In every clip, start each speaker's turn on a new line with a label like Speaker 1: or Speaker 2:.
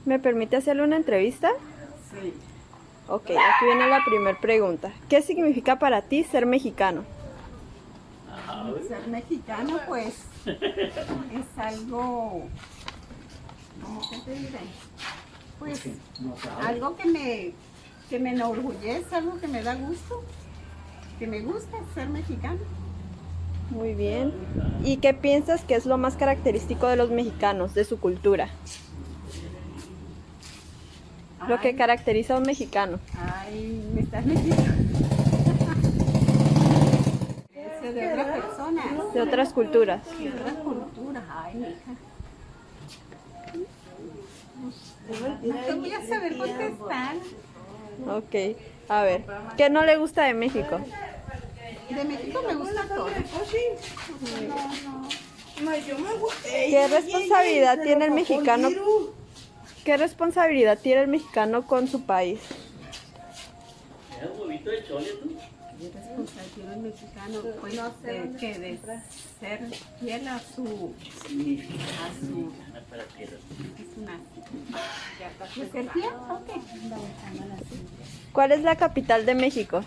Speaker 1: ¿Me permite hacerle una entrevista?
Speaker 2: Sí.
Speaker 1: Ok, aquí viene la primera pregunta. ¿Qué significa para ti ser mexicano?
Speaker 2: Ser mexicano, pues, es algo, ¿cómo que te diré? Pues, algo que me enorgullece, algo que me da gusto, que me gusta ser mexicano.
Speaker 1: Muy bien. ¿Y qué piensas que es lo más característico de los mexicanos, de su cultura? Lo que
Speaker 2: Ay,
Speaker 1: caracteriza a un mexicano.
Speaker 2: ay, me estás metiendo. Ese de otras personas,
Speaker 1: De otras culturas.
Speaker 2: de otras culturas. Ay, hija. No te voy a saber contestar.
Speaker 1: Ok, a ver. ¿Qué no le gusta de México?
Speaker 2: De México me gusta todo.
Speaker 1: ¿Qué responsabilidad tiene el mexicano? ¿Qué responsabilidad tiene el mexicano con su país?
Speaker 3: ¿Es un huevito de chole tú?
Speaker 2: ¿Qué responsabilidad tiene el mexicano? Pues no sé, de ser fiel a su
Speaker 3: Para ti.
Speaker 2: es una ¿de ser fiel? Ok.
Speaker 1: ¿Cuál es la capital de México?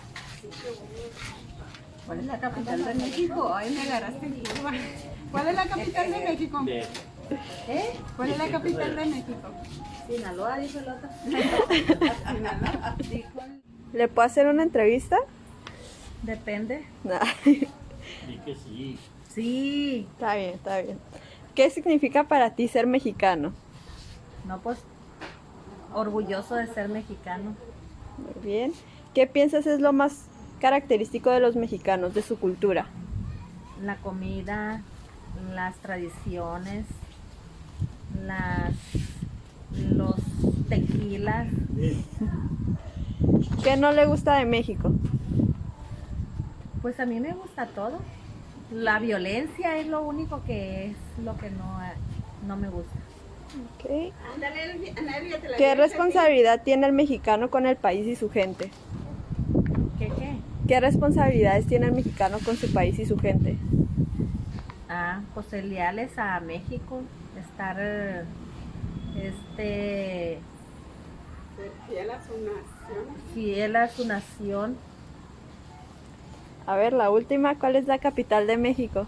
Speaker 2: ¿Cuál es la capital de México? Ay, me agarraste en curva. ¿Cuál es la capital de México?
Speaker 3: De
Speaker 2: ¿Cuál es la capital de México?
Speaker 4: Sinaloa, dijo el otro.
Speaker 2: Sinaloa.
Speaker 1: ¿Le puedo hacer una entrevista?
Speaker 4: Depende.
Speaker 1: No.
Speaker 3: di que sí.
Speaker 4: Sí.
Speaker 1: Está bien, está bien. ¿Qué significa para ti ser mexicano?
Speaker 4: No, pues, orgulloso de ser mexicano.
Speaker 1: Muy bien. ¿Qué piensas es lo más característico de los mexicanos, de su cultura?
Speaker 4: La comida, las tradiciones, las, los tequilas.
Speaker 1: ¿Qué no le gusta de México?
Speaker 4: Pues a mí me gusta todo. La violencia es lo único que es lo que no me gusta.
Speaker 1: Ok.
Speaker 2: Ándale, Ana, te la
Speaker 1: ¿Qué
Speaker 2: dije a ti.
Speaker 1: responsabilidad tiene el mexicano con el país y su gente?
Speaker 4: ¿Qué?
Speaker 1: ¿Qué responsabilidades tiene el mexicano con su país y su gente?
Speaker 4: Ah, pues ser leales a México, estar,
Speaker 2: Ser fiel a su nación.
Speaker 4: fiel a su nación.
Speaker 1: A ver, la última, ¿cuál es la capital de México?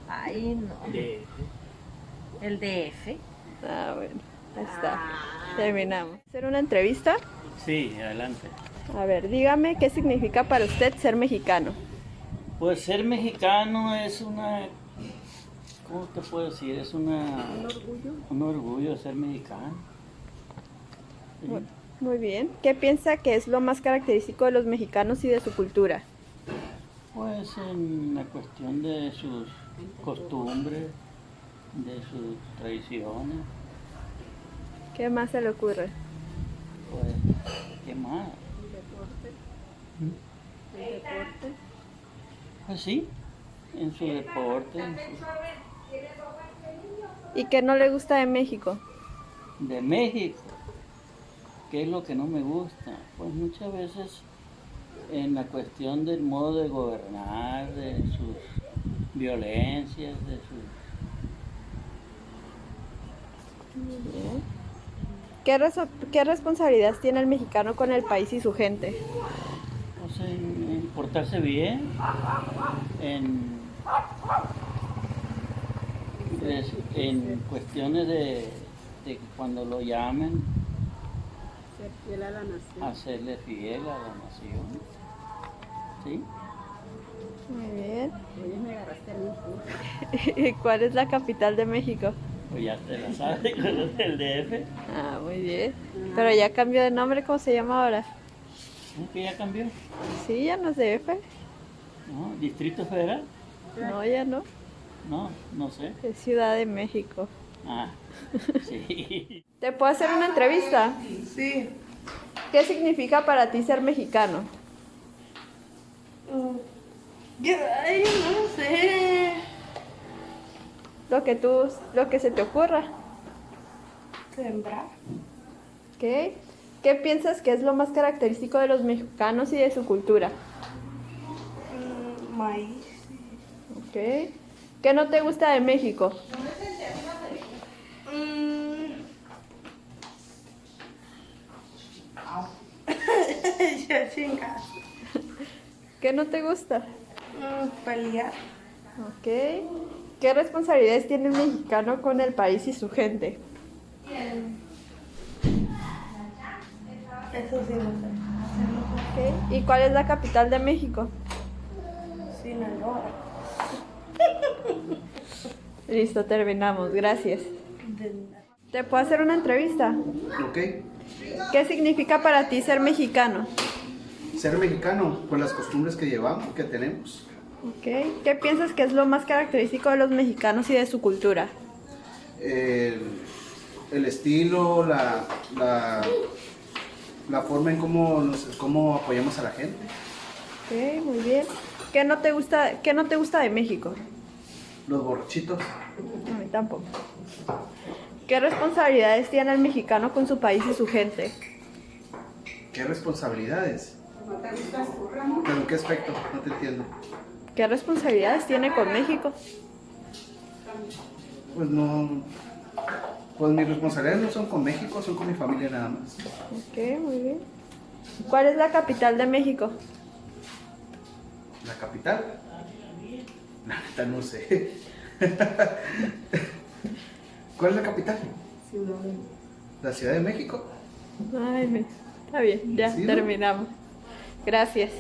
Speaker 4: Ay, no.
Speaker 3: De
Speaker 4: El DF.
Speaker 1: Ah, bueno, ahí está. Terminamos. ¿Hacer una entrevista?
Speaker 3: Sí, adelante.
Speaker 1: A ver, dígame qué significa para usted ser mexicano.
Speaker 3: Pues ser mexicano es una, ¿cómo te puedo decir? Es un orgullo ser mexicano. Sí.
Speaker 1: Muy bien. ¿Qué piensa que es lo más característico de los mexicanos y de su cultura?
Speaker 3: Pues en la cuestión de sus costumbres, de sus tradiciones,
Speaker 1: ¿Qué más se le ocurre?
Speaker 3: pues, ¿qué más?
Speaker 2: El deporte.
Speaker 3: Pues sí, en su deporte,
Speaker 1: ¿Y qué no le gusta de México?
Speaker 3: de México. ¿Qué es lo que no me gusta? Pues muchas veces en la cuestión del modo de gobernar, de sus violencias, de sus...
Speaker 1: Bien. ¿Qué responsabilidades tiene el mexicano con el país y su gente?
Speaker 3: Pues en portarse bien, en, en cuestiones de que cuando lo llamen,
Speaker 2: Ser fiel a la nación.
Speaker 3: hacerle fiel a la nación. ¿Sí?
Speaker 1: Muy bien.
Speaker 2: Oye, me agarraste en un curva.
Speaker 1: ¿Y cuál es la capital de México?
Speaker 3: Pues ya te la sabes, con el DF.
Speaker 1: Ah, muy bien. Pero ya cambió de nombre, ¿cómo se llama ahora?
Speaker 3: ¿No que ya cambió?
Speaker 1: Sí, ya no es DF.
Speaker 3: ¿No? ¿Distrito Federal?
Speaker 1: No, ya no.
Speaker 3: No, no sé.
Speaker 1: Es Ciudad de México.
Speaker 3: Ah, sí.
Speaker 1: ¿Te puedo hacer una entrevista?
Speaker 5: Sí.
Speaker 1: ¿Qué significa para ti ser mexicano?
Speaker 5: Ay, no sé.
Speaker 1: Lo que se te ocurra.
Speaker 5: Sembrar.
Speaker 1: ¿Ok? ¿Qué piensas que es lo más característico de los mexicanos y de su cultura?
Speaker 5: Maíz.
Speaker 1: ¿Ok? ¿Qué no te gusta de México?
Speaker 5: Mm, chingas.
Speaker 1: ¿Qué no te gusta?
Speaker 5: Pelear.
Speaker 1: Ok. ¿Qué responsabilidades tiene el mexicano con el país y su gente?
Speaker 5: Eso sí no sé.
Speaker 1: Ok. ¿Y cuál es la capital de México?
Speaker 5: Sinaloa.
Speaker 1: Listo, terminamos. Gracias.
Speaker 5: De nada.
Speaker 1: ¿Te puedo hacer una entrevista?
Speaker 6: Ok.
Speaker 1: ¿Qué significa para ti ser mexicano?
Speaker 6: Ser mexicano, pues las costumbres que llevamos, que tenemos.
Speaker 1: Ok. ¿Qué piensas que es lo más característico de los mexicanos y de su cultura?
Speaker 6: El estilo, la forma en cómo apoyamos a la gente.
Speaker 1: Ok, muy bien. ¿Qué no te gusta de México?
Speaker 6: Los borrachitos.
Speaker 1: A mí tampoco. ¿Qué responsabilidades tiene el mexicano con su país y su gente?
Speaker 6: ¿Qué responsabilidades?
Speaker 2: ¿No te gustas tú, Ramón?
Speaker 6: ¿Pero en qué aspecto? No te entiendo.
Speaker 1: ¿Qué responsabilidades tiene con México?
Speaker 6: Pues no. Pues mis responsabilidades no son con México, son con mi familia nada más.
Speaker 1: Ok, muy bien. ¿Cuál es la capital de México?
Speaker 6: ¿La capital? La neta no sé. ¿Cuál es la capital? ¿La Ciudad de México?
Speaker 1: Ay, está bien, ya
Speaker 6: ¿Sí, no?
Speaker 1: terminamos. Gracias.